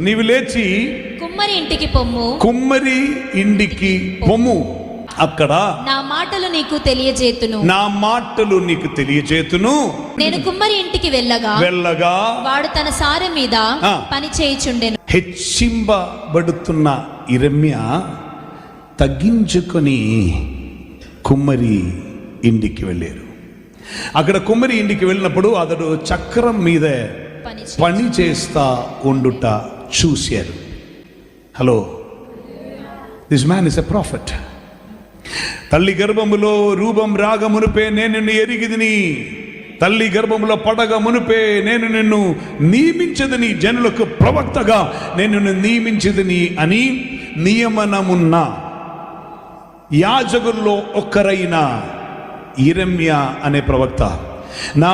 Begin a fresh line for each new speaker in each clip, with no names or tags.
నీవు లేచి
కుమ్మరి ఇంటికి పొమ్ము,
కుమ్మరి ఇంటికి పొమ్ము, అక్కడ
నా మాటలు నీకు తెలియజేతును,
నా మాటలు నీకు తెలియజేతును.
నేను కుమ్మరి ఇంటికి వెళ్ళగా వాడు తన సారె మీద పని చేయుచుండెను.
హెచ్చింపబడుతున్న ఇరెమ్యా తగ్గించుకొని కుమ్మరి ఇంటికి వెళ్ళారు. అక్కడ కుమ్మరి ఇంటికి వెళ్ళినప్పుడు అతడు చక్రం మీద పని చేస్తా ఉండుట చూశారు. Hello, this man is a prophet. తల్లి గర్భములో రూపం రాగ మునుపే నేను నిన్ను ఎరిగిదిని, తల్లి గర్భములో పడగ మునుపే నేను నిన్ను నియమించదని, జనులకు ప్రవక్తగా నేను నిన్ను నియమించదని అని నియమనమున్న యాజకుల్లో ఒక్కరైన ఇరెమ్యా అనే ప్రవక్త, నా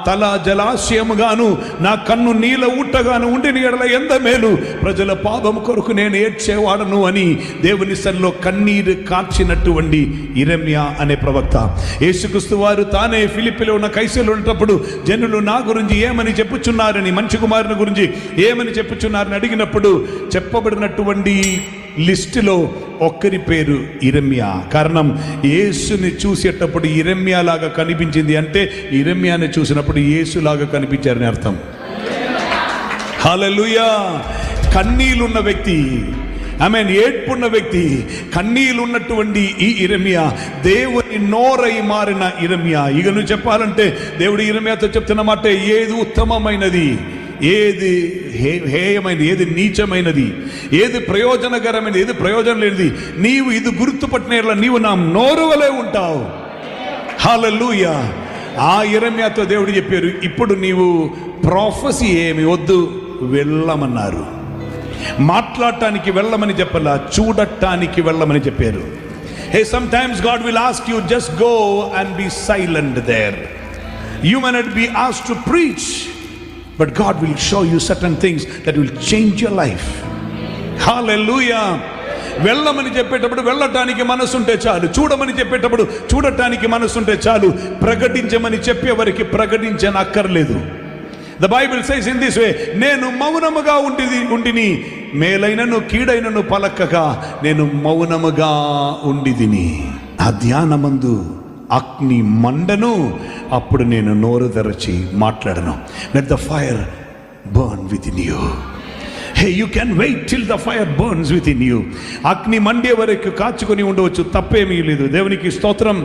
తల జలాశయముగాను నా కన్ను నీల ఊటగాను ఉండిన ఎడల ఎంత మేలు, ప్రజల పాపం కొరకు నేను ఏడ్చేవాడను అని దేవుని సన్నిధిలో కన్నీరు కార్చినటువంటి ఇరెమ్యా అనే ప్రవక్త. యేసుక్రీస్తు వారు తానే ఫిలిప్పీలో ఉన్న కైసరులో ఉన్నప్పుడు జనులు నా గురించి ఏమని చెప్పుచున్నారని, మంచి కుమారుని గురించి ఏమని చెప్పుచున్నారని అడిగినప్పుడు చెప్పబడినటువంటి లిస్టులో ఒక్కరి పేరు ఇరెమ్యా. కారణం, యేసుని చూసేటప్పుడు ఇరెమ్యా లాగా కనిపించింది అంటే ఇరెమ్యాని చూసినప్పుడు యేసులాగా కనిపించారని అర్థం. హల్లెలూయా. కన్నీలున్న వ్యక్తి, ఏడ్పున్న వ్యక్తి, కన్నీలున్నటువంటి ఈ ఇరెమ్యా దేవుని నోరై మారిన ఇరెమ్యా. ఇక నువ్వు చెప్పాలంటే దేవుడు ఇరెమ్యాతో చెప్తున్న మాట, ఏది ఉత్తమమైనది, ఏది హేయమైనది, ఏది నీచమైనది, ఏది ప్రయోజనకరమైనది, ఏది ప్రయోజనం లేనిది, నీవు ఇది గుర్తుపట్టిన నీవు నా నోరు వలె ఉంటావు. హల్లెలూయా. ఆ ఇరెమ్యాతో దేవుడు చెప్పారు, ఇప్పుడు నీవు ప్రొఫెసీ ఏమి వద్దు, వెళ్ళమన్నారు. మాట్లాడటానికి వెళ్ళమని చెప్పలా, చూడటానికి వెళ్ళమని చెప్పారు. హే, sometimes God will ask you, just go and be silent there. You may not be asked to preach, but God will show you certain things that will change your life. Hallelujah. వెళ్ళమని చెప్పేటప్పుడు వెళ్ళటానికి మనసుంటే చాలు, చూడమని చెప్పేటప్పుడు చూడటానికి మనసుంటే చాలు, ప్రకటించమని చెప్పేవారికి ప్రకటించనక్కర్లేదు. The Bible says in this way, నేను మౌనముగా ఉండిని, మేలైనను కీడైనను పలకగా నేను మౌనముగా ఉండిదిని. ఆ ధ్యానమందు అగ్ని మండను, అప్పుడు నేను నోరు తెరచి మాట్లాడను. Let the fire burn within you. Hey, you can wait till the fire burns within you. అగ్ని మండే వరకు కాచుకొని ఉండవచ్చు, తప్పేమీ లేదు. దేవునికి స్తోత్రం.